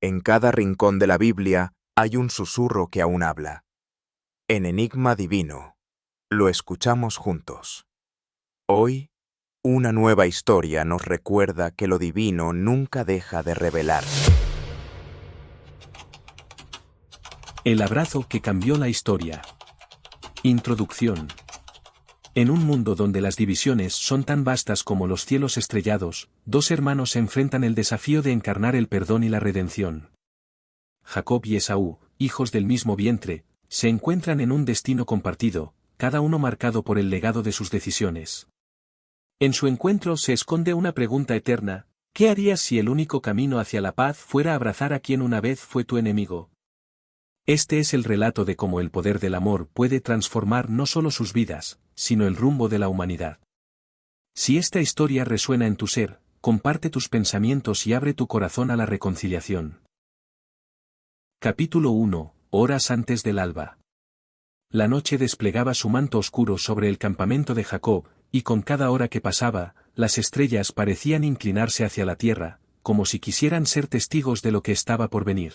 En cada rincón de la Biblia hay un susurro que aún habla. En Enigma Divino, lo escuchamos juntos. Hoy, una nueva historia nos recuerda que lo divino nunca deja de revelarse. El abrazo que cambió la historia. Introducción. En un mundo donde las divisiones son tan vastas como los cielos estrellados, dos hermanos se enfrentan el desafío de encarnar el perdón y la redención. Jacob y Esaú, hijos del mismo vientre, se encuentran en un destino compartido, cada uno marcado por el legado de sus decisiones. En su encuentro se esconde una pregunta eterna: ¿qué harías si el único camino hacia la paz fuera abrazar a quien una vez fue tu enemigo? Este es el relato de cómo el poder del amor puede transformar no solo sus vidas, sino el rumbo de la humanidad. Si esta historia resuena en tu ser, comparte tus pensamientos y abre tu corazón a la reconciliación. Capítulo 1. Horas antes del alba. La noche desplegaba su manto oscuro sobre el campamento de Jacob, y con cada hora que pasaba, las estrellas parecían inclinarse hacia la tierra, como si quisieran ser testigos de lo que estaba por venir.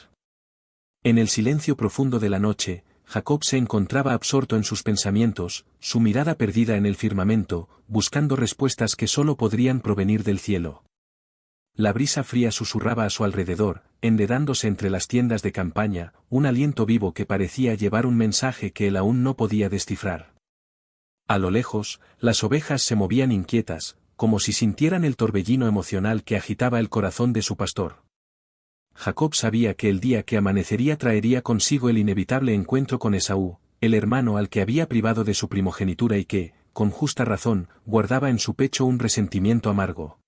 En el silencio profundo de la noche, Jacob se encontraba absorto en sus pensamientos, su mirada perdida en el firmamento, buscando respuestas que solo podrían provenir del cielo. La brisa fría susurraba a su alrededor, enredándose entre las tiendas de campaña, un aliento vivo que parecía llevar un mensaje que él aún no podía descifrar. A lo lejos, las ovejas se movían inquietas, como si sintieran el torbellino emocional que agitaba el corazón de su pastor. Jacob sabía que el día que amanecería traería consigo el inevitable encuentro con Esaú, el hermano al que había privado de su primogenitura y que, con justa razón, guardaba en su pecho un resentimiento amargo.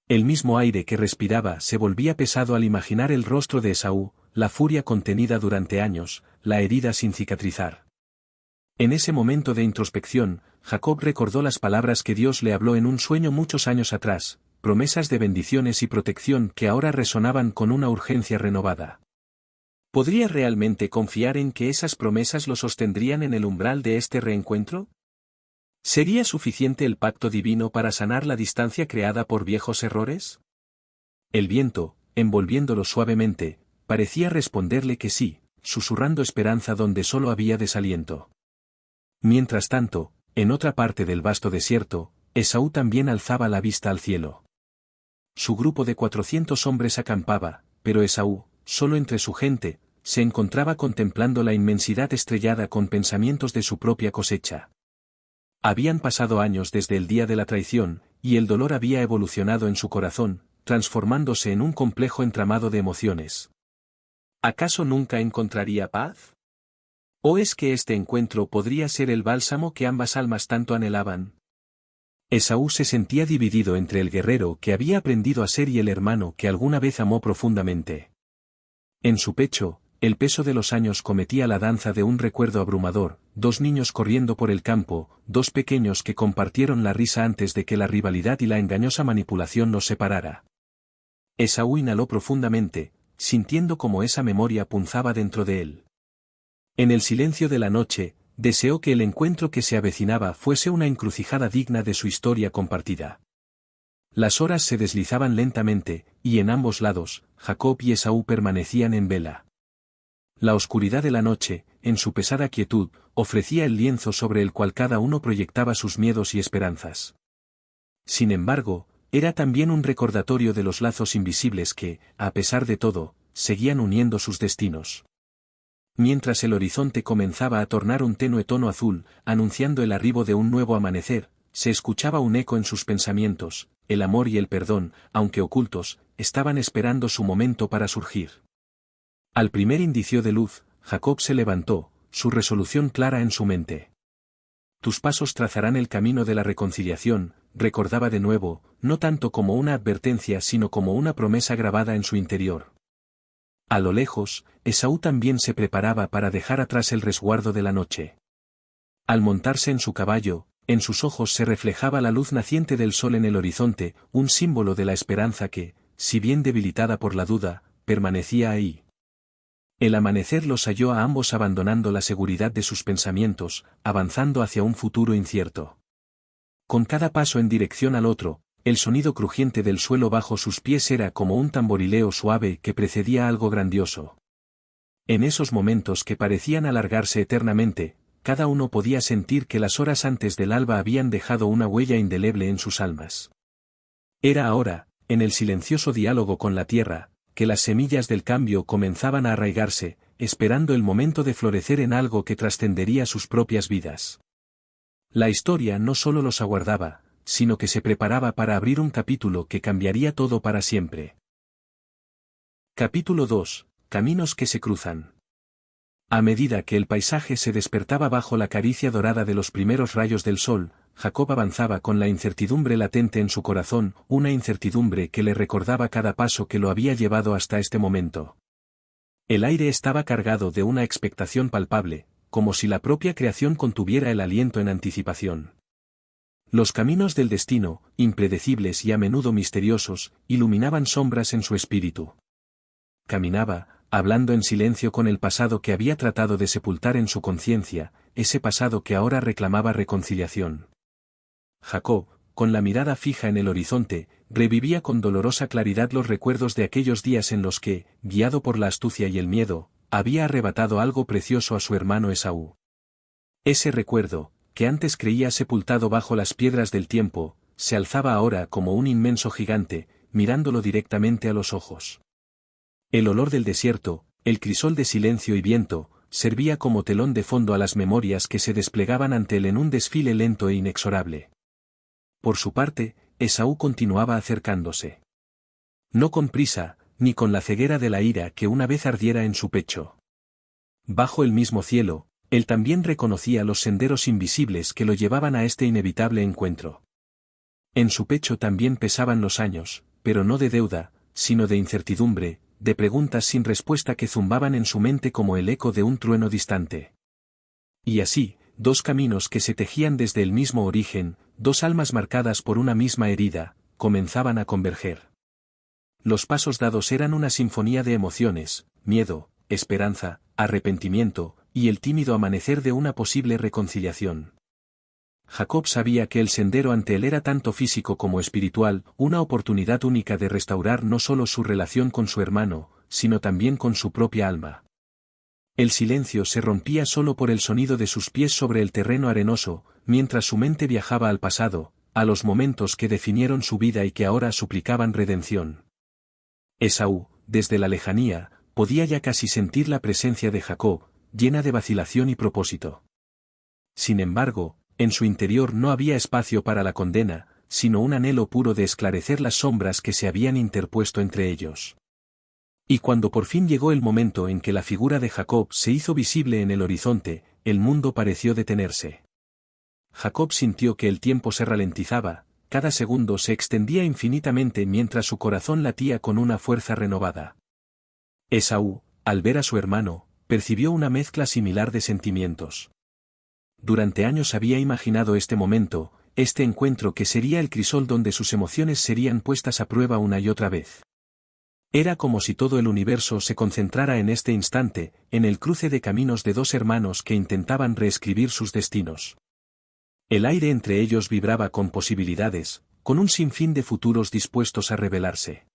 El mismo aire que respiraba se volvía pesado al imaginar el rostro de Esaú, la furia contenida durante años, la herida sin cicatrizar. En ese momento de introspección, Jacob recordó las palabras que Dios le habló en un sueño muchos años atrás, promesas de bendiciones y protección que ahora resonaban con una urgencia renovada. ¿Podría realmente confiar en que esas promesas lo sostendrían en el umbral de este reencuentro? ¿Sería suficiente el pacto divino para sanar la distancia creada por viejos errores? El viento, envolviéndolo suavemente, parecía responderle que sí, susurrando esperanza donde solo había desaliento. Mientras tanto, en otra parte del vasto desierto, Esaú también alzaba la vista al cielo. Su grupo de 400 hombres acampaba, pero Esaú, solo entre su gente, se encontraba contemplando la inmensidad estrellada con pensamientos de su propia cosecha. Habían pasado años desde el día de la traición, y el dolor había evolucionado en su corazón, transformándose en un complejo entramado de emociones. ¿Acaso nunca encontraría paz? ¿O es que este encuentro podría ser el bálsamo que ambas almas tanto anhelaban? Esaú se sentía dividido entre el guerrero que había aprendido a ser y el hermano que alguna vez amó profundamente. En su pecho, el peso de los años cometía la danza de un recuerdo abrumador, dos niños corriendo por el campo, dos pequeños que compartieron la risa antes de que la rivalidad y la engañosa manipulación los separara. Esaú inhaló profundamente, sintiendo como esa memoria punzaba dentro de él. En el silencio de la noche, deseó que el encuentro que se avecinaba fuese una encrucijada digna de su historia compartida. Las horas se deslizaban lentamente, y en ambos lados, Jacob y Esaú permanecían en vela. La oscuridad de la noche, en su pesada quietud, ofrecía el lienzo sobre el cual cada uno proyectaba sus miedos y esperanzas. Sin embargo, era también un recordatorio de los lazos invisibles que, a pesar de todo, seguían uniendo sus destinos. Mientras el horizonte comenzaba a tornar un tenue tono azul, anunciando el arribo de un nuevo amanecer, se escuchaba un eco en sus pensamientos: el amor y el perdón, aunque ocultos, estaban esperando su momento para surgir. Al primer indicio de luz, Jacob se levantó, su resolución clara en su mente. Tus pasos trazarán el camino de la reconciliación, recordaba de nuevo, no tanto como una advertencia sino como una promesa grabada en su interior. A lo lejos, Esaú también se preparaba para dejar atrás el resguardo de la noche. Al montarse en su caballo, en sus ojos se reflejaba la luz naciente del sol en el horizonte, un símbolo de la esperanza que, si bien debilitada por la duda, permanecía ahí. El amanecer los halló a ambos abandonando la seguridad de sus pensamientos, avanzando hacia un futuro incierto. Con cada paso en dirección al otro, El sonido crujiente del suelo bajo sus pies era como un tamborileo suave que precedía algo grandioso. En esos momentos que parecían alargarse eternamente, cada uno podía sentir que las horas antes del alba habían dejado una huella indeleble en sus almas. Era ahora, en el silencioso diálogo con la tierra, que las semillas del cambio comenzaban a arraigarse, esperando el momento de florecer en algo que trascendería sus propias vidas. La historia no solo los aguardaba, sino que se preparaba para abrir un capítulo que cambiaría todo para siempre. Capítulo 2. Caminos que se cruzan. A medida que el paisaje se despertaba bajo la caricia dorada de los primeros rayos del sol, Jacob avanzaba con la incertidumbre latente en su corazón, una incertidumbre que le recordaba cada paso que lo había llevado hasta este momento. El aire estaba cargado de una expectación palpable, como si la propia creación contuviera el aliento en anticipación. Los caminos del destino, impredecibles y a menudo misteriosos, iluminaban sombras en su espíritu. Caminaba, hablando en silencio con el pasado que había tratado de sepultar en su conciencia, ese pasado que ahora reclamaba reconciliación. Jacob, con la mirada fija en el horizonte, revivía con dolorosa claridad los recuerdos de aquellos días en los que, guiado por la astucia y el miedo, había arrebatado algo precioso a su hermano Esaú. Ese recuerdo, que antes creía sepultado bajo las piedras del tiempo, se alzaba ahora como un inmenso gigante, mirándolo directamente a los ojos. El olor del desierto, el crisol de silencio y viento, servía como telón de fondo a las memorias que se desplegaban ante él en un desfile lento e inexorable. Por su parte, Esaú continuaba acercándose. No con prisa, ni con la ceguera de la ira que una vez ardiera en su pecho. Bajo el mismo cielo, él también reconocía los senderos invisibles que lo llevaban a este inevitable encuentro. En su pecho también pesaban los años, pero no de deuda, sino de incertidumbre, de preguntas sin respuesta que zumbaban en su mente como el eco de un trueno distante. Y así, dos caminos que se tejían desde el mismo origen, dos almas marcadas por una misma herida, comenzaban a converger. Los pasos dados eran una sinfonía de emociones, miedo, esperanza, arrepentimiento, y el tímido amanecer de una posible reconciliación. Jacob sabía que el sendero ante él era tanto físico como espiritual, una oportunidad única de restaurar no solo su relación con su hermano, sino también con su propia alma. El silencio se rompía solo por el sonido de sus pies sobre el terreno arenoso, mientras su mente viajaba al pasado, a los momentos que definieron su vida y que ahora suplicaban redención. Esaú, desde la lejanía, podía ya casi sentir la presencia de Jacob, llena de vacilación y propósito. Sin embargo, en su interior no había espacio para la condena, sino un anhelo puro de esclarecer las sombras que se habían interpuesto entre ellos. Y cuando por fin llegó el momento en que la figura de Jacob se hizo visible en el horizonte, el mundo pareció detenerse. Jacob sintió que el tiempo se ralentizaba, cada segundo se extendía infinitamente mientras su corazón latía con una fuerza renovada. Esaú, al ver a su hermano, percibió una mezcla similar de sentimientos. Durante años había imaginado este momento, este encuentro que sería el crisol donde sus emociones serían puestas a prueba una y otra vez. Era como si todo el universo se concentrara en este instante, en el cruce de caminos de dos hermanos que intentaban reescribir sus destinos. El aire entre ellos vibraba con posibilidades, con un sinfín de futuros dispuestos a revelarse.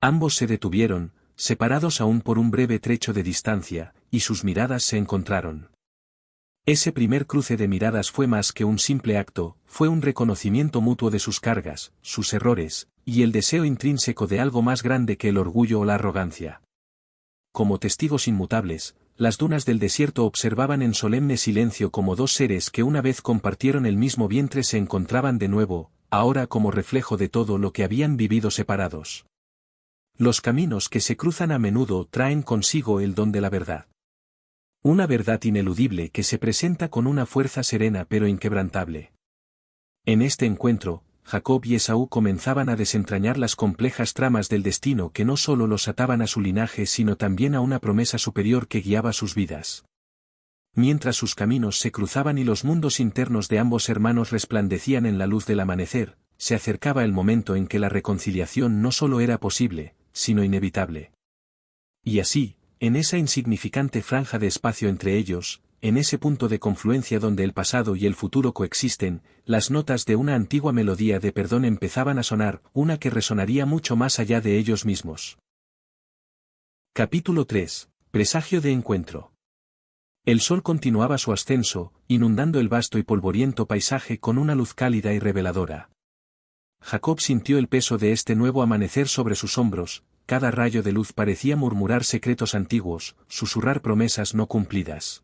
Ambos se detuvieron, separados aún por un breve trecho de distancia, y sus miradas se encontraron. Ese primer cruce de miradas fue más que un simple acto, fue un reconocimiento mutuo de sus cargas, sus errores, y el deseo intrínseco de algo más grande que el orgullo o la arrogancia. Como testigos inmutables, las dunas del desierto observaban en solemne silencio como dos seres que una vez compartieron el mismo vientre se encontraban de nuevo, ahora como reflejo de todo lo que habían vivido separados. Los caminos que se cruzan a menudo traen consigo el don de la verdad. Una verdad ineludible que se presenta con una fuerza serena pero inquebrantable. En este encuentro, Jacob y Esaú comenzaban a desentrañar las complejas tramas del destino que no solo los ataban a su linaje sino también a una promesa superior que guiaba sus vidas. Mientras sus caminos se cruzaban y los mundos internos de ambos hermanos resplandecían en la luz del amanecer, se acercaba el momento en que la reconciliación no solo era posible, sino inevitable. Y así, en esa insignificante franja de espacio entre ellos, en ese punto de confluencia donde el pasado y el futuro coexisten, las notas de una antigua melodía de perdón empezaban a sonar, una que resonaría mucho más allá de ellos mismos. Capítulo 3. Presagio de encuentro. El sol continuaba su ascenso, inundando el vasto y polvoriento paisaje con una luz cálida y reveladora. Jacob sintió el peso de este nuevo amanecer sobre sus hombros, cada rayo de luz parecía murmurar secretos antiguos, susurrar promesas no cumplidas.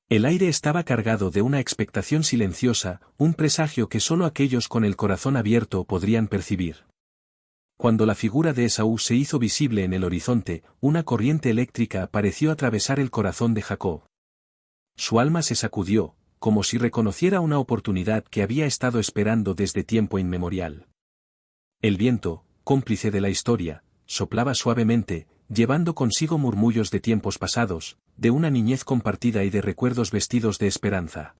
El aire estaba cargado de una expectación silenciosa, un presagio que solo aquellos con el corazón abierto podrían percibir. Cuando la figura de Esaú se hizo visible en el horizonte, una corriente eléctrica pareció atravesar el corazón de Jacob. Su alma se sacudió, como si reconociera una oportunidad que había estado esperando desde tiempo inmemorial. El viento, cómplice de la historia, soplaba suavemente, llevando consigo murmullos de tiempos pasados, de una niñez compartida y de recuerdos vestidos de esperanza.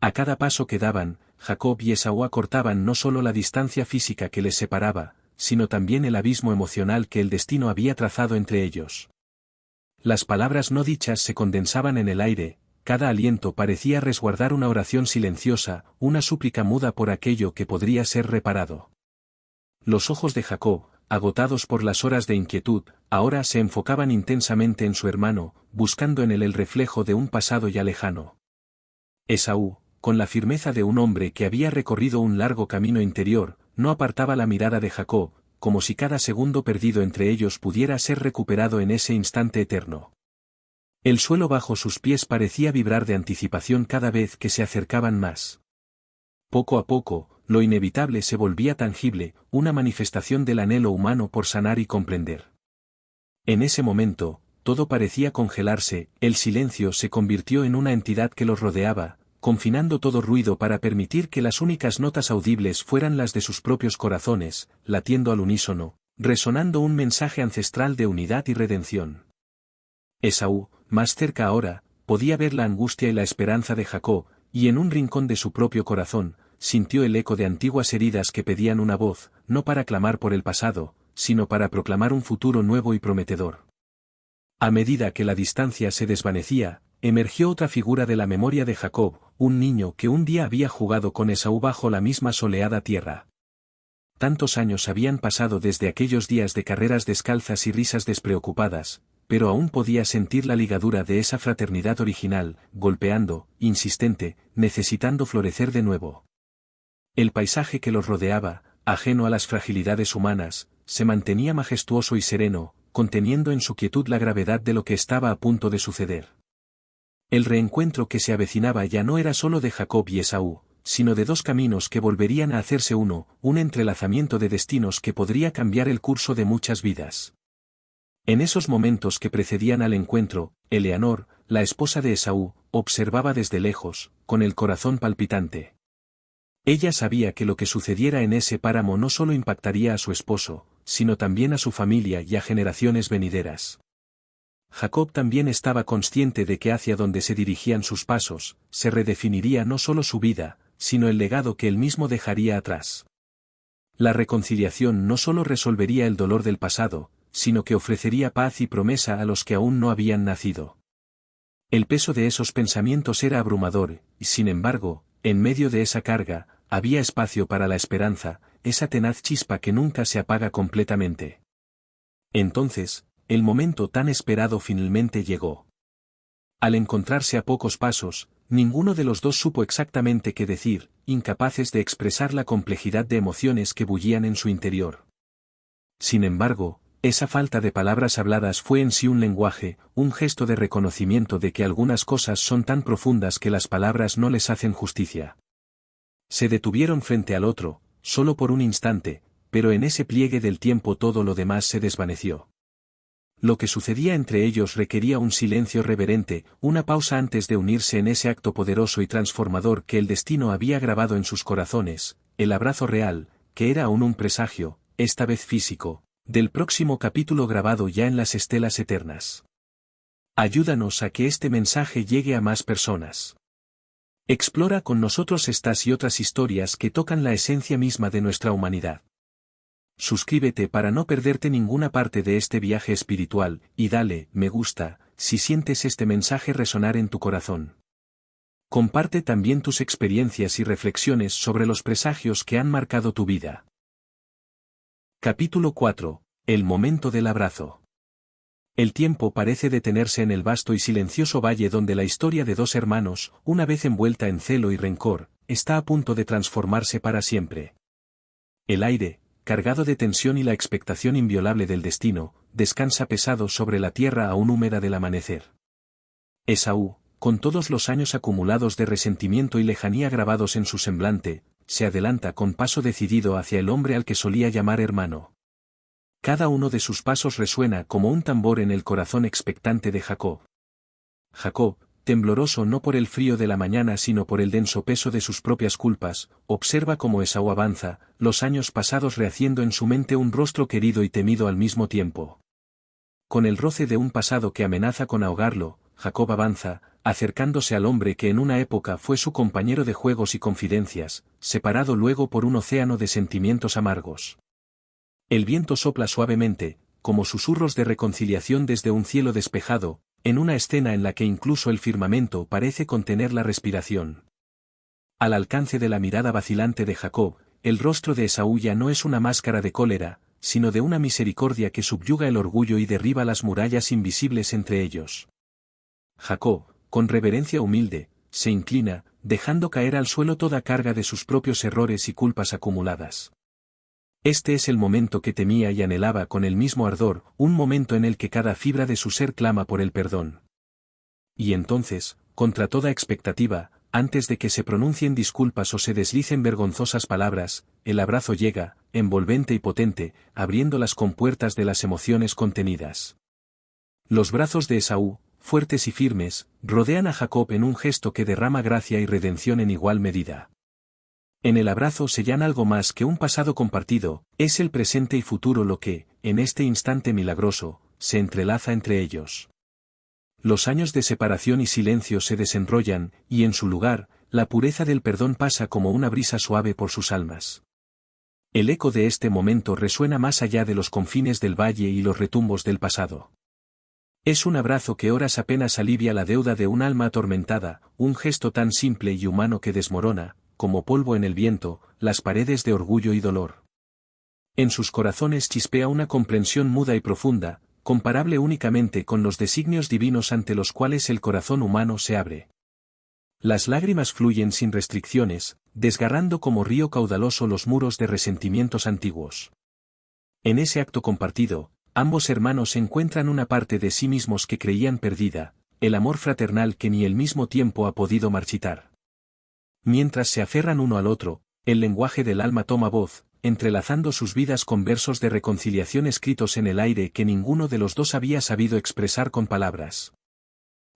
A cada paso que daban, Jacob y Esaú acortaban no solo la distancia física que les separaba, sino también el abismo emocional que el destino había trazado entre ellos. Las palabras no dichas se condensaban en el aire, cada aliento parecía resguardar una oración silenciosa, una súplica muda por aquello que podría ser reparado. Los ojos de Jacob, agotados por las horas de inquietud, ahora se enfocaban intensamente en su hermano, buscando en él el reflejo de un pasado ya lejano. Esaú, con la firmeza de un hombre que había recorrido un largo camino interior, no apartaba la mirada de Jacob, como si cada segundo perdido entre ellos pudiera ser recuperado en ese instante eterno. El suelo bajo sus pies parecía vibrar de anticipación cada vez que se acercaban más. Poco a poco, lo inevitable se volvía tangible, una manifestación del anhelo humano por sanar y comprender. En ese momento, todo parecía congelarse, el silencio se convirtió en una entidad que los rodeaba, confinando todo ruido para permitir que las únicas notas audibles fueran las de sus propios corazones, latiendo al unísono, resonando un mensaje ancestral de unidad y redención. Esaú, más cerca ahora, podía ver la angustia y la esperanza de Jacob, y en un rincón de su propio corazón, sintió el eco de antiguas heridas que pedían una voz, no para clamar por el pasado, sino para proclamar un futuro nuevo y prometedor. A medida que la distancia se desvanecía, emergió otra figura de la memoria de Jacob, un niño que un día había jugado con Esaú bajo la misma soleada tierra. Tantos años habían pasado desde aquellos días de carreras descalzas y risas despreocupadas, pero aún podía sentir la ligadura de esa fraternidad original, golpeando, insistente, necesitando florecer de nuevo. El paisaje que los rodeaba, ajeno a las fragilidades humanas, se mantenía majestuoso y sereno, conteniendo en su quietud la gravedad de lo que estaba a punto de suceder. El reencuentro que se avecinaba ya no era solo de Jacob y Esaú, sino de dos caminos que volverían a hacerse uno, un entrelazamiento de destinos que podría cambiar el curso de muchas vidas. En esos momentos que precedían al encuentro, Eleanor, la esposa de Esaú, observaba desde lejos, con el corazón palpitante. Ella sabía que lo que sucediera en ese páramo no solo impactaría a su esposo, sino también a su familia y a generaciones venideras. Jacob también estaba consciente de que hacia donde se dirigían sus pasos, se redefiniría no solo su vida, sino el legado que él mismo dejaría atrás. La reconciliación no solo resolvería el dolor del pasado, sino que ofrecería paz y promesa a los que aún no habían nacido. El peso de esos pensamientos era abrumador, y sin embargo, en medio de esa carga, había espacio para la esperanza, esa tenaz chispa que nunca se apaga completamente. Entonces, el momento tan esperado finalmente llegó. Al encontrarse a pocos pasos, ninguno de los dos supo exactamente qué decir, incapaces de expresar la complejidad de emociones que bullían en su interior. Sin embargo, esa falta de palabras habladas fue en sí un lenguaje, un gesto de reconocimiento de que algunas cosas son tan profundas que las palabras no les hacen justicia. Se detuvieron frente al otro, solo por un instante, pero en ese pliegue del tiempo todo lo demás se desvaneció. Lo que sucedía entre ellos requería un silencio reverente, una pausa antes de unirse en ese acto poderoso y transformador que el destino había grabado en sus corazones, el abrazo real, que era aún un presagio, esta vez físico, del próximo capítulo grabado ya en las estelas eternas. Ayúdanos a que este mensaje llegue a más personas. Explora con nosotros estas y otras historias que tocan la esencia misma de nuestra humanidad. Suscríbete para no perderte ninguna parte de este viaje espiritual, y dale, me gusta, si sientes este mensaje resonar en tu corazón. Comparte también tus experiencias y reflexiones sobre los presagios que han marcado tu vida. Capítulo 4. El momento del abrazo. El tiempo parece detenerse en el vasto y silencioso valle donde la historia de dos hermanos, una vez envuelta en celo y rencor, está a punto de transformarse para siempre. El aire, cargado de tensión y la expectación inviolable del destino, descansa pesado sobre la tierra aún húmeda del amanecer. Esaú, con todos los años acumulados de resentimiento y lejanía grabados en su semblante, se adelanta con paso decidido hacia el hombre al que solía llamar hermano. Cada uno de sus pasos resuena como un tambor en el corazón expectante de Jacob. Jacob, tembloroso no por el frío de la mañana sino por el denso peso de sus propias culpas, observa cómo Esaú avanza, los años pasados rehaciendo en su mente un rostro querido y temido al mismo tiempo. Con el roce de un pasado que amenaza con ahogarlo, Jacob avanza, acercándose al hombre que en una época fue su compañero de juegos y confidencias, separado luego por un océano de sentimientos amargos. El viento sopla suavemente, como susurros de reconciliación desde un cielo despejado, en una escena en la que incluso el firmamento parece contener la respiración. Al alcance de la mirada vacilante de Jacob, el rostro de Esaú ya no es una máscara de cólera, sino de una misericordia que subyuga el orgullo y derriba las murallas invisibles entre ellos. Jacob, con reverencia humilde, se inclina, dejando caer al suelo toda carga de sus propios errores y culpas acumuladas. Este es el momento que temía y anhelaba con el mismo ardor, un momento en el que cada fibra de su ser clama por el perdón. Y entonces, contra toda expectativa, antes de que se pronuncien disculpas o se deslicen vergonzosas palabras, el abrazo llega, envolvente y potente, abriendo las compuertas de las emociones contenidas. Los brazos de Esaú, fuertes y firmes, rodean a Jacob en un gesto que derrama gracia y redención en igual medida. En el abrazo sellan algo más que un pasado compartido, es el presente y futuro lo que, en este instante milagroso, se entrelaza entre ellos. Los años de separación y silencio se desenrollan, y en su lugar, la pureza del perdón pasa como una brisa suave por sus almas. El eco de este momento resuena más allá de los confines del valle y los retumbos del pasado. Es un abrazo que horas apenas alivia la deuda de un alma atormentada, un gesto tan simple y humano que desmorona, como polvo en el viento, las paredes de orgullo y dolor. En sus corazones chispea una comprensión muda y profunda, comparable únicamente con los designios divinos ante los cuales el corazón humano se abre. Las lágrimas fluyen sin restricciones, desgarrando como río caudaloso los muros de resentimientos antiguos. En ese acto compartido, ambos hermanos encuentran una parte de sí mismos que creían perdida, el amor fraternal que ni el mismo tiempo ha podido marchitar. Mientras se aferran uno al otro, el lenguaje del alma toma voz, entrelazando sus vidas con versos de reconciliación escritos en el aire que ninguno de los dos había sabido expresar con palabras.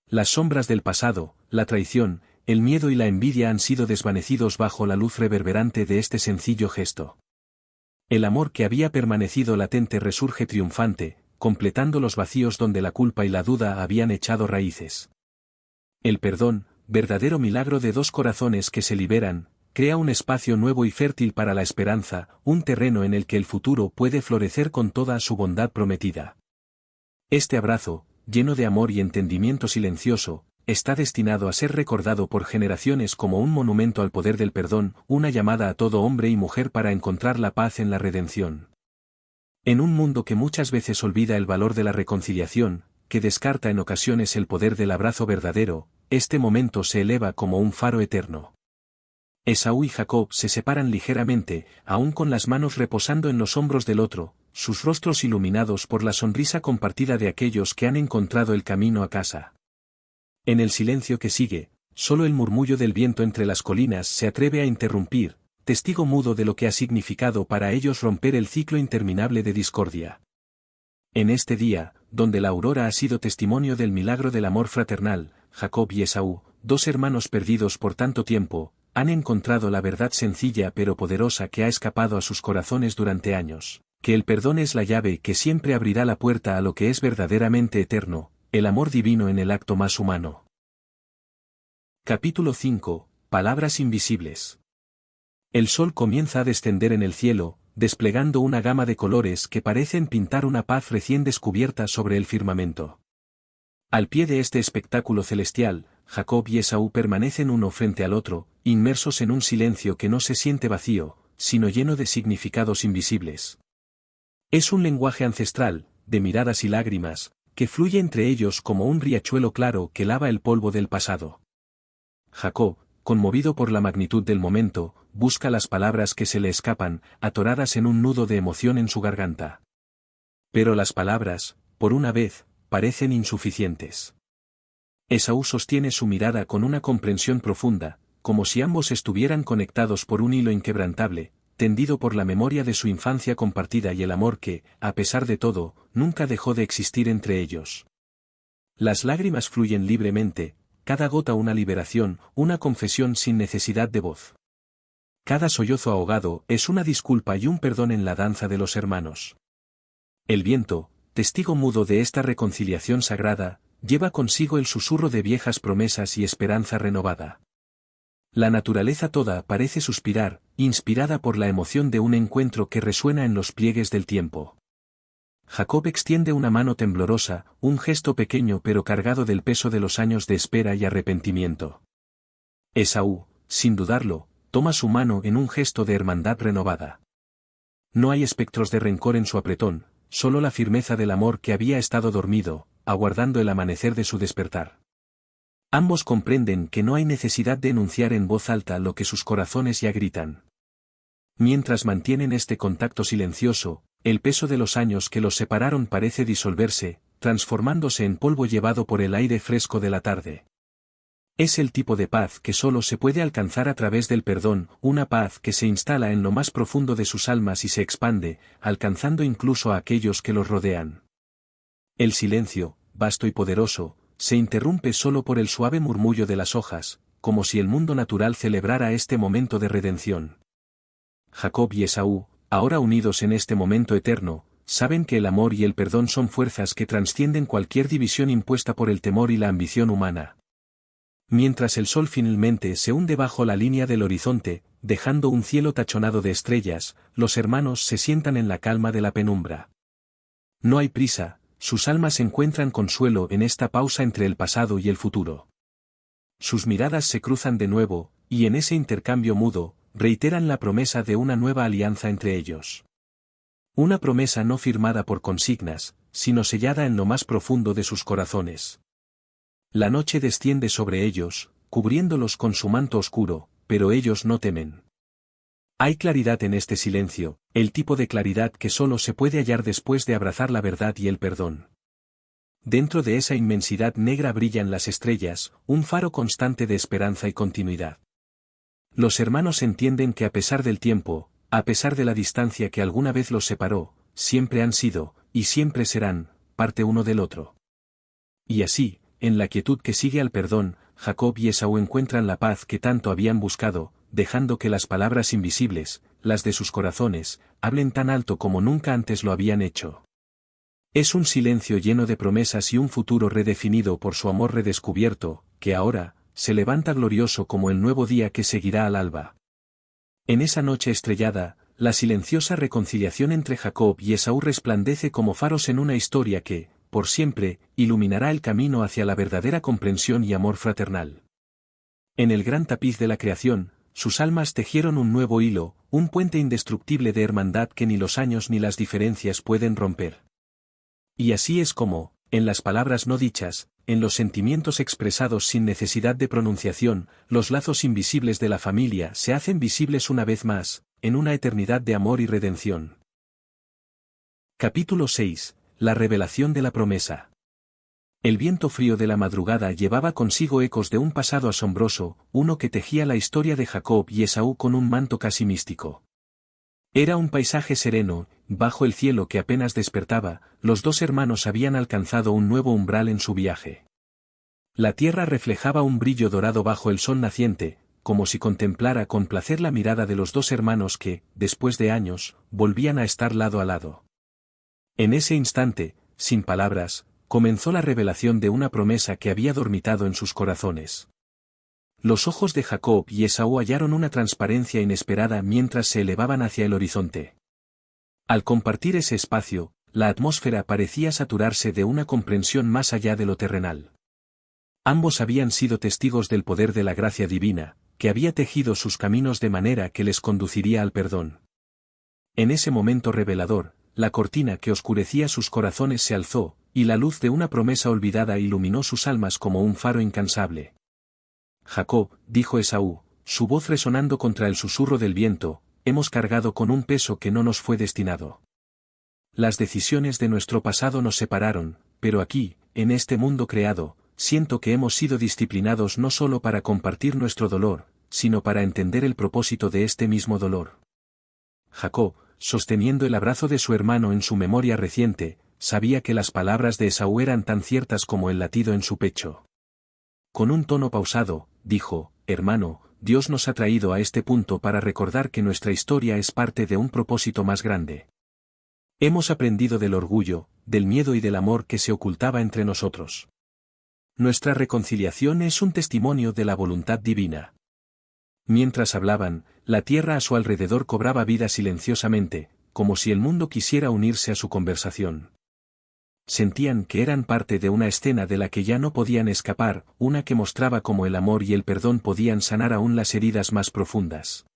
Las sombras del pasado, la traición, el miedo y la envidia han sido desvanecidos bajo la luz reverberante de este sencillo gesto. El amor que había permanecido latente resurge triunfante, completando los vacíos donde la culpa y la duda habían echado raíces. El perdón, verdadero milagro de dos corazones que se liberan, crea un espacio nuevo y fértil para la esperanza, un terreno en el que el futuro puede florecer con toda su bondad prometida. Este abrazo, lleno de amor y entendimiento silencioso, está destinado a ser recordado por generaciones como un monumento al poder del perdón, una llamada a todo hombre y mujer para encontrar la paz en la redención. En un mundo que muchas veces olvida el valor de la reconciliación, que descarta en ocasiones el poder del abrazo verdadero, este momento se eleva como un faro eterno. Esaú y Jacob se separan ligeramente, aún con las manos reposando en los hombros del otro, sus rostros iluminados por la sonrisa compartida de aquellos que han encontrado el camino a casa. En el silencio que sigue, solo el murmullo del viento entre las colinas se atreve a interrumpir, testigo mudo de lo que ha significado para ellos romper el ciclo interminable de discordia. En este día, donde la aurora ha sido testimonio del milagro del amor fraternal, Jacob y Esaú, dos hermanos perdidos por tanto tiempo, han encontrado la verdad sencilla pero poderosa que ha escapado a sus corazones durante años, que el perdón es la llave que siempre abrirá la puerta a lo que es verdaderamente eterno, el amor divino en el acto más humano. Capítulo 5. Palabras invisibles. El sol comienza a descender en el cielo, desplegando una gama de colores que parecen pintar una paz recién descubierta sobre el firmamento. Al pie de este espectáculo celestial, Jacob y Esaú permanecen uno frente al otro, inmersos en un silencio que no se siente vacío, sino lleno de significados invisibles. Es un lenguaje ancestral, de miradas y lágrimas, que fluye entre ellos como un riachuelo claro que lava el polvo del pasado. Jacob, conmovido por la magnitud del momento, busca las palabras que se le escapan, atoradas en un nudo de emoción en su garganta. Pero las palabras, por una vez, parecen insuficientes. Esaú sostiene su mirada con una comprensión profunda, como si ambos estuvieran conectados por un hilo inquebrantable, tendido por la memoria de su infancia compartida y el amor que, a pesar de todo, nunca dejó de existir entre ellos. Las lágrimas fluyen libremente, cada gota una liberación, una confesión sin necesidad de voz. Cada sollozo ahogado es una disculpa y un perdón en la danza de los hermanos. El viento, testigo mudo de esta reconciliación sagrada, lleva consigo el susurro de viejas promesas y esperanza renovada. La naturaleza toda parece suspirar, inspirada por la emoción de un encuentro que resuena en los pliegues del tiempo. Jacob extiende una mano temblorosa, un gesto pequeño pero cargado del peso de los años de espera y arrepentimiento. Esaú, sin dudarlo, toma su mano en un gesto de hermandad renovada. No hay espectros de rencor en su apretón, solo la firmeza del amor que había estado dormido, aguardando el amanecer de su despertar. Ambos comprenden que no hay necesidad de enunciar en voz alta lo que sus corazones ya gritan. Mientras mantienen este contacto silencioso, el peso de los años que los separaron parece disolverse, transformándose en polvo llevado por el aire fresco de la tarde. Es el tipo de paz que solo se puede alcanzar a través del perdón, una paz que se instala en lo más profundo de sus almas y se expande, alcanzando incluso a aquellos que los rodean. El silencio, vasto y poderoso, se interrumpe solo por el suave murmullo de las hojas, como si el mundo natural celebrara este momento de redención. Jacob y Esaú, ahora unidos en este momento eterno, saben que el amor y el perdón son fuerzas que trascienden cualquier división impuesta por el temor y la ambición humana. Mientras el sol finalmente se hunde bajo la línea del horizonte, dejando un cielo tachonado de estrellas, los hermanos se sientan en la calma de la penumbra. No hay prisa, sus almas encuentran consuelo en esta pausa entre el pasado y el futuro. Sus miradas se cruzan de nuevo, y en ese intercambio mudo, reiteran la promesa de una nueva alianza entre ellos. Una promesa no firmada por consignas, sino sellada en lo más profundo de sus corazones. La noche desciende sobre ellos, cubriéndolos con su manto oscuro, pero ellos no temen. Hay claridad en este silencio, el tipo de claridad que solo se puede hallar después de abrazar la verdad y el perdón. Dentro de esa inmensidad negra brillan las estrellas, un faro constante de esperanza y continuidad. Los hermanos entienden que a pesar del tiempo, a pesar de la distancia que alguna vez los separó, siempre han sido, y siempre serán, parte uno del otro. Y así, en la quietud que sigue al perdón, Jacob y Esaú encuentran la paz que tanto habían buscado, dejando que las palabras invisibles, las de sus corazones, hablen tan alto como nunca antes lo habían hecho. Es un silencio lleno de promesas y un futuro redefinido por su amor redescubierto, que ahora, se levanta glorioso como el nuevo día que seguirá al alba. En esa noche estrellada, la silenciosa reconciliación entre Jacob y Esaú resplandece como faros en una historia que, por siempre, iluminará el camino hacia la verdadera comprensión y amor fraternal. En el gran tapiz de la creación, sus almas tejieron un nuevo hilo, un puente indestructible de hermandad que ni los años ni las diferencias pueden romper. Y así es como, en las palabras no dichas, en los sentimientos expresados sin necesidad de pronunciación, los lazos invisibles de la familia se hacen visibles una vez más, en una eternidad de amor y redención. Capítulo 6. La revelación de la promesa. El viento frío de la madrugada llevaba consigo ecos de un pasado asombroso, uno que tejía la historia de Jacob y Esaú con un manto casi místico. Era un paisaje sereno, bajo el cielo que apenas despertaba, los dos hermanos habían alcanzado un nuevo umbral en su viaje. La tierra reflejaba un brillo dorado bajo el sol naciente, como si contemplara con placer la mirada de los dos hermanos que, después de años, volvían a estar lado a lado. En ese instante, sin palabras, comenzó la revelación de una promesa que había dormitado en sus corazones. Los ojos de Jacob y Esaú hallaron una transparencia inesperada mientras se elevaban hacia el horizonte. Al compartir ese espacio, la atmósfera parecía saturarse de una comprensión más allá de lo terrenal. Ambos habían sido testigos del poder de la gracia divina, que había tejido sus caminos de manera que les conduciría al perdón. En ese momento revelador, la cortina que oscurecía sus corazones se alzó, y la luz de una promesa olvidada iluminó sus almas como un faro incansable. Jacob, dijo Esaú, su voz resonando contra el susurro del viento, hemos cargado con un peso que no nos fue destinado. Las decisiones de nuestro pasado nos separaron, pero aquí, en este mundo creado, siento que hemos sido disciplinados no solo para compartir nuestro dolor, sino para entender el propósito de este mismo dolor. Jacob, sosteniendo el abrazo de su hermano en su memoria reciente, sabía que las palabras de Esaú eran tan ciertas como el latido en su pecho. Con un tono pausado, dijo, hermano, Dios nos ha traído a este punto para recordar que nuestra historia es parte de un propósito más grande. Hemos aprendido del orgullo, del miedo y del amor que se ocultaba entre nosotros. Nuestra reconciliación es un testimonio de la voluntad divina. Mientras hablaban, la tierra a su alrededor cobraba vida silenciosamente, como si el mundo quisiera unirse a su conversación. Sentían que eran parte de una escena de la que ya no podían escapar, una que mostraba cómo el amor y el perdón podían sanar aún las heridas más profundas.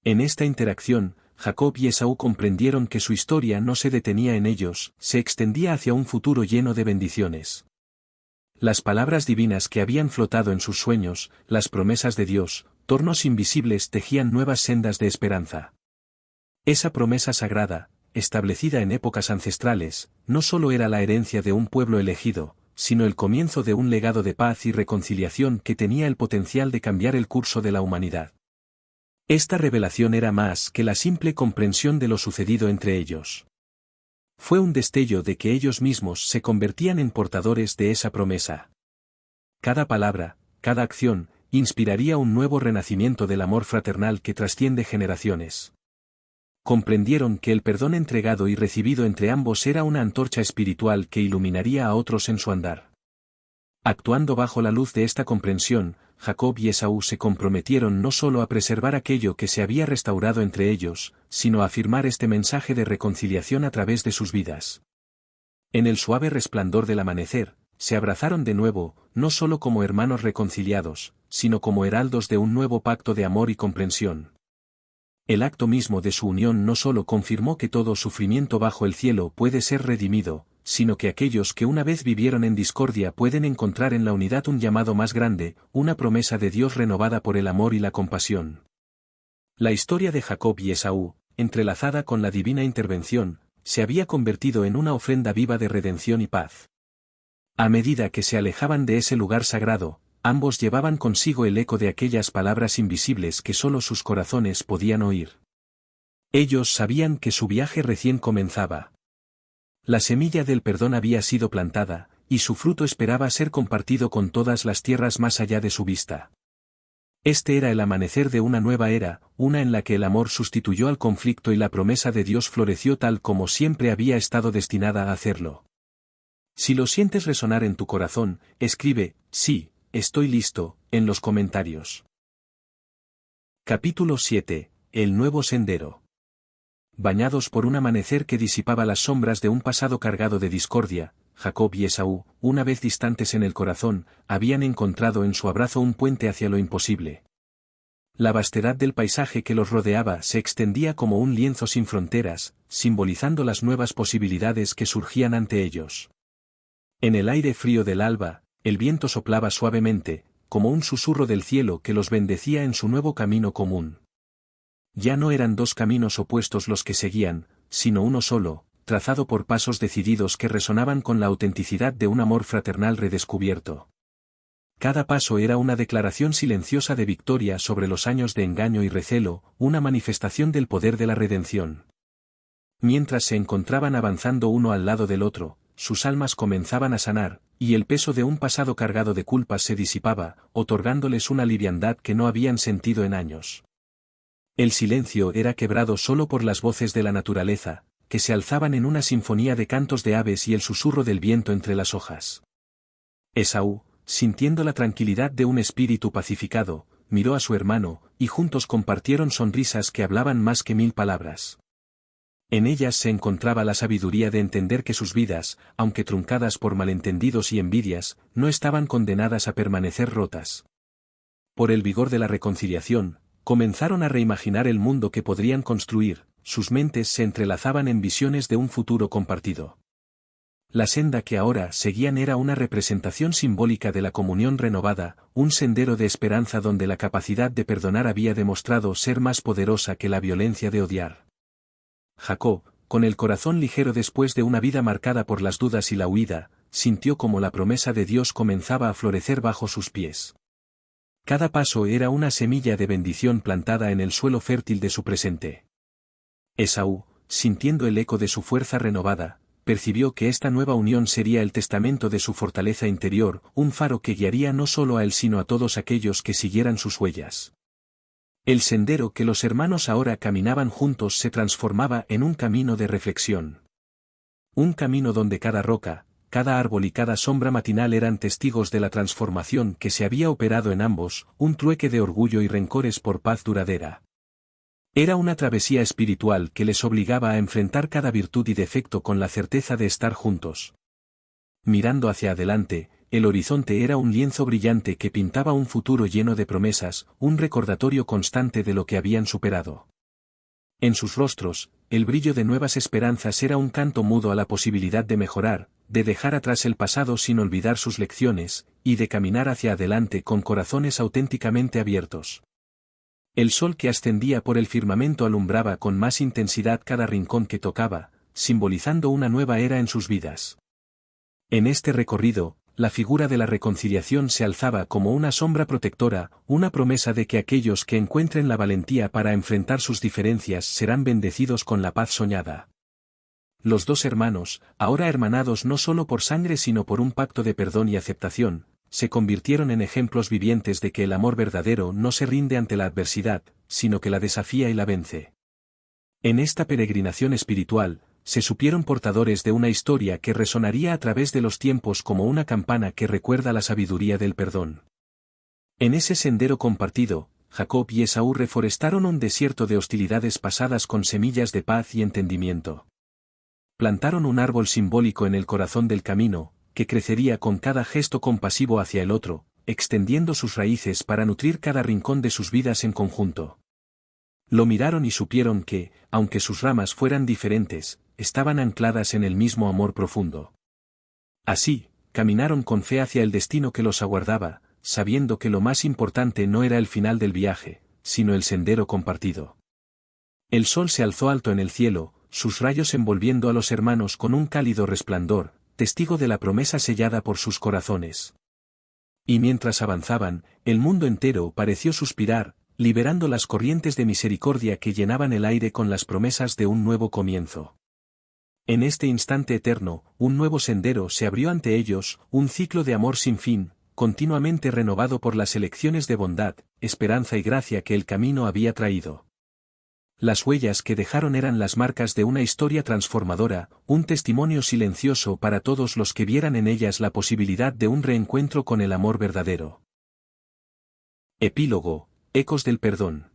En esta interacción, Jacob y Esaú comprendieron que su historia no se detenía en ellos, se extendía hacia un futuro lleno de bendiciones. Las palabras divinas que habían flotado en sus sueños, las promesas de Dios, tornos invisibles tejían nuevas sendas de esperanza. Esa promesa sagrada, establecida en épocas ancestrales, no solo era la herencia de un pueblo elegido, sino el comienzo de un legado de paz y reconciliación que tenía el potencial de cambiar el curso de la humanidad. Esta revelación era más que la simple comprensión de lo sucedido entre ellos. Fue un destello de que ellos mismos se convertían en portadores de esa promesa. Cada palabra, cada acción, inspiraría un nuevo renacimiento del amor fraternal que trasciende generaciones. Comprendieron que el perdón entregado y recibido entre ambos era una antorcha espiritual que iluminaría a otros en su andar. Actuando bajo la luz de esta comprensión, Jacob y Esaú se comprometieron no solo a preservar aquello que se había restaurado entre ellos, sino a afirmar este mensaje de reconciliación a través de sus vidas. En el suave resplandor del amanecer, se abrazaron de nuevo, no solo como hermanos reconciliados, sino como heraldos de un nuevo pacto de amor y comprensión. El acto mismo de su unión no solo confirmó que todo sufrimiento bajo el cielo puede ser redimido, sino que aquellos que una vez vivieron en discordia pueden encontrar en la unidad un llamado más grande, una promesa de Dios renovada por el amor y la compasión. La historia de Jacob y Esaú, entrelazada con la divina intervención, se había convertido en una ofrenda viva de redención y paz. A medida que se alejaban de ese lugar sagrado, ambos llevaban consigo el eco de aquellas palabras invisibles que solo sus corazones podían oír. Ellos sabían que su viaje recién comenzaba. La semilla del perdón había sido plantada, y su fruto esperaba ser compartido con todas las tierras más allá de su vista. Este era el amanecer de una nueva era, una en la que el amor sustituyó al conflicto y la promesa de Dios floreció tal como siempre había estado destinada a hacerlo. Si lo sientes resonar en tu corazón, escribe, sí, estoy listo, en los comentarios. Capítulo 7. El nuevo sendero. Bañados por un amanecer que disipaba las sombras de un pasado cargado de discordia, Jacob y Esaú, una vez distantes en el corazón, habían encontrado en su abrazo un puente hacia lo imposible. La vastedad del paisaje que los rodeaba se extendía como un lienzo sin fronteras, simbolizando las nuevas posibilidades que surgían ante ellos. En el aire frío del alba, el viento soplaba suavemente, como un susurro del cielo que los bendecía en su nuevo camino común. Ya no eran dos caminos opuestos los que seguían, sino uno solo, trazado por pasos decididos que resonaban con la autenticidad de un amor fraternal redescubierto. Cada paso era una declaración silenciosa de victoria sobre los años de engaño y recelo, una manifestación del poder de la redención. Mientras se encontraban avanzando uno al lado del otro, sus almas comenzaban a sanar, y el peso de un pasado cargado de culpas se disipaba, otorgándoles una liviandad que no habían sentido en años. El silencio era quebrado solo por las voces de la naturaleza, que se alzaban en una sinfonía de cantos de aves y el susurro del viento entre las hojas. Esaú, sintiendo la tranquilidad de un espíritu pacificado, miró a su hermano, y juntos compartieron sonrisas que hablaban más que 1000 palabras. En ellas se encontraba la sabiduría de entender que sus vidas, aunque truncadas por malentendidos y envidias, no estaban condenadas a permanecer rotas. Por el vigor de la reconciliación, comenzaron a reimaginar el mundo que podrían construir, sus mentes se entrelazaban en visiones de un futuro compartido. La senda que ahora seguían era una representación simbólica de la comunión renovada, un sendero de esperanza donde la capacidad de perdonar había demostrado ser más poderosa que la violencia de odiar. Jacob, con el corazón ligero después de una vida marcada por las dudas y la huida, sintió como la promesa de Dios comenzaba a florecer bajo sus pies. Cada paso era una semilla de bendición plantada en el suelo fértil de su presente. Esaú, sintiendo el eco de su fuerza renovada, percibió que esta nueva unión sería el testamento de su fortaleza interior, un faro que guiaría no solo a él sino a todos aquellos que siguieran sus huellas. El sendero que los hermanos ahora caminaban juntos se transformaba en un camino de reflexión. Un camino donde cada roca, cada árbol y cada sombra matinal eran testigos de la transformación que se había operado en ambos, un trueque de orgullo y rencores por paz duradera. Era una travesía espiritual que les obligaba a enfrentar cada virtud y defecto con la certeza de estar juntos. Mirando hacia adelante, el horizonte era un lienzo brillante que pintaba un futuro lleno de promesas, un recordatorio constante de lo que habían superado. En sus rostros, el brillo de nuevas esperanzas era un canto mudo a la posibilidad de mejorar, de dejar atrás el pasado sin olvidar sus lecciones, y de caminar hacia adelante con corazones auténticamente abiertos. El sol que ascendía por el firmamento alumbraba con más intensidad cada rincón que tocaba, simbolizando una nueva era en sus vidas. En este recorrido, la figura de la reconciliación se alzaba como una sombra protectora, una promesa de que aquellos que encuentren la valentía para enfrentar sus diferencias serán bendecidos con la paz soñada. Los dos hermanos, ahora hermanados no solo por sangre sino por un pacto de perdón y aceptación, se convirtieron en ejemplos vivientes de que el amor verdadero no se rinde ante la adversidad, sino que la desafía y la vence. En esta peregrinación espiritual, se supieron portadores de una historia que resonaría a través de los tiempos como una campana que recuerda la sabiduría del perdón. En ese sendero compartido, Jacob y Esaú reforestaron un desierto de hostilidades pasadas con semillas de paz y entendimiento. Plantaron un árbol simbólico en el corazón del camino, que crecería con cada gesto compasivo hacia el otro, extendiendo sus raíces para nutrir cada rincón de sus vidas en conjunto. Lo miraron y supieron que, aunque sus ramas fueran diferentes, estaban ancladas en el mismo amor profundo. Así, caminaron con fe hacia el destino que los aguardaba, sabiendo que lo más importante no era el final del viaje, sino el sendero compartido. El sol se alzó alto en el cielo, sus rayos envolviendo a los hermanos con un cálido resplandor, testigo de la promesa sellada por sus corazones. Y mientras avanzaban, el mundo entero pareció suspirar, liberando las corrientes de misericordia que llenaban el aire con las promesas de un nuevo comienzo. En este instante eterno, un nuevo sendero se abrió ante ellos, un ciclo de amor sin fin, continuamente renovado por las elecciones de bondad, esperanza y gracia que el camino había traído. Las huellas que dejaron eran las marcas de una historia transformadora, un testimonio silencioso para todos los que vieran en ellas la posibilidad de un reencuentro con el amor verdadero. Epílogo, Ecos del perdón.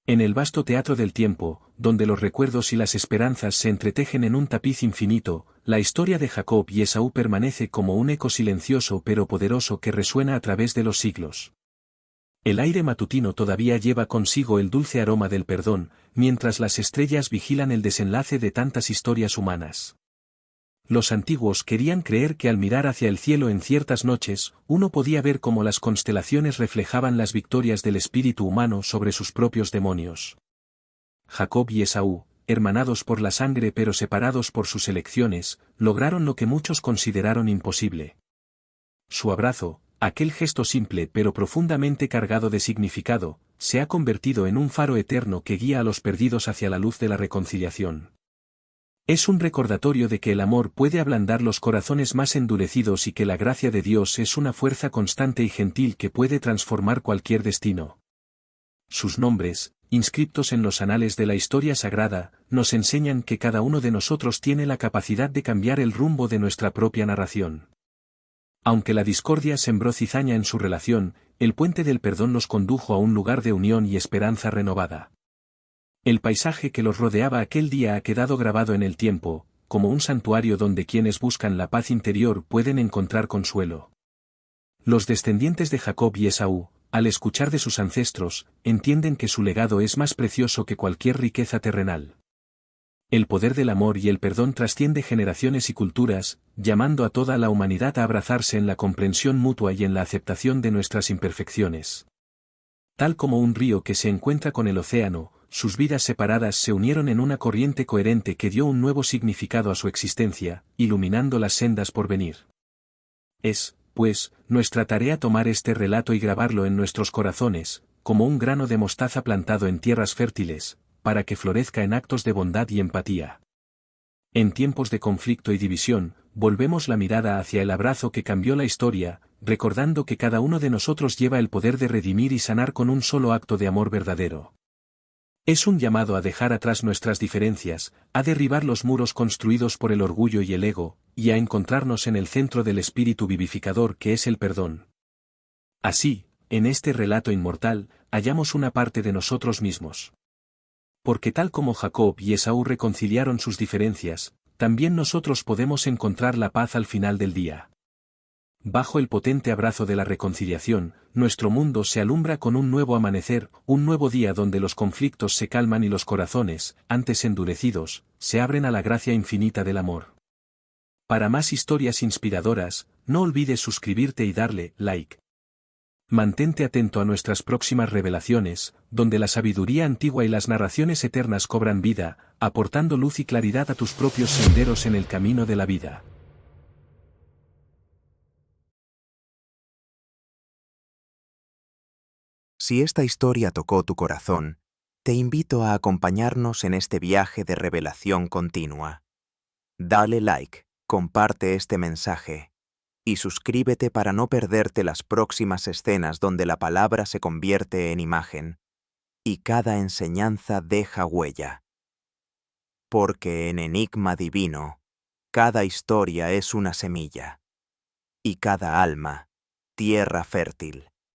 En el vasto teatro del tiempo, donde los recuerdos y las esperanzas se entretejen en un tapiz infinito, la historia de Jacob y Esaú permanece como un eco silencioso pero poderoso que resuena a través de los siglos. El aire matutino todavía lleva consigo el dulce aroma del perdón, mientras las estrellas vigilan el desenlace de tantas historias humanas. Los antiguos querían creer que al mirar hacia el cielo en ciertas noches, uno podía ver cómo las constelaciones reflejaban las victorias del espíritu humano sobre sus propios demonios. Jacob y Esaú, hermanados por la sangre pero separados por sus elecciones, lograron lo que muchos consideraron imposible. Su abrazo, aquel gesto simple pero profundamente cargado de significado, se ha convertido en un faro eterno que guía a los perdidos hacia la luz de la reconciliación. Es un recordatorio de que el amor puede ablandar los corazones más endurecidos y que la gracia de Dios es una fuerza constante y gentil que puede transformar cualquier destino. Sus nombres, inscriptos en los anales de la historia sagrada, nos enseñan que cada uno de nosotros tiene la capacidad de cambiar el rumbo de nuestra propia narración. Aunque la discordia sembró cizaña en su relación, el puente del perdón los condujo a un lugar de unión y esperanza renovada. El paisaje que los rodeaba aquel día ha quedado grabado en el tiempo, como un santuario donde quienes buscan la paz interior pueden encontrar consuelo. Los descendientes de Jacob y Esaú, al escuchar de sus ancestros, entienden que su legado es más precioso que cualquier riqueza terrenal. El poder del amor y el perdón trasciende generaciones y culturas, llamando a toda la humanidad a abrazarse en la comprensión mutua y en la aceptación de nuestras imperfecciones. Tal como un río que se encuentra con el océano, sus vidas separadas se unieron en una corriente coherente que dio un nuevo significado a su existencia, iluminando las sendas por venir. Es, pues, nuestra tarea tomar este relato y grabarlo en nuestros corazones, como un grano de mostaza plantado en tierras fértiles, para que florezca en actos de bondad y empatía. En tiempos de conflicto y división, volvemos la mirada hacia el abrazo que cambió la historia, recordando que cada uno de nosotros lleva el poder de redimir y sanar con un solo acto de amor verdadero. Es un llamado a dejar atrás nuestras diferencias, a derribar los muros construidos por el orgullo y el ego, y a encontrarnos en el centro del espíritu vivificador que es el perdón. Así, en este relato inmortal, hallamos una parte de nosotros mismos. Porque tal como Jacob y Esaú reconciliaron sus diferencias, también nosotros podemos encontrar la paz al final del día. Bajo el potente abrazo de la reconciliación, nuestro mundo se alumbra con un nuevo amanecer, un nuevo día donde los conflictos se calman y los corazones, antes endurecidos, se abren a la gracia infinita del amor. Para más historias inspiradoras, no olvides suscribirte y darle like. Mantente atento a nuestras próximas revelaciones, donde la sabiduría antigua y las narraciones eternas cobran vida, aportando luz y claridad a tus propios senderos en el camino de la vida. Si esta historia tocó tu corazón, te invito a acompañarnos en este viaje de revelación continua. Dale like, comparte este mensaje y suscríbete para no perderte las próximas escenas donde la palabra se convierte en imagen y cada enseñanza deja huella. Porque en Enigma Divino, cada historia es una semilla y cada alma, tierra fértil.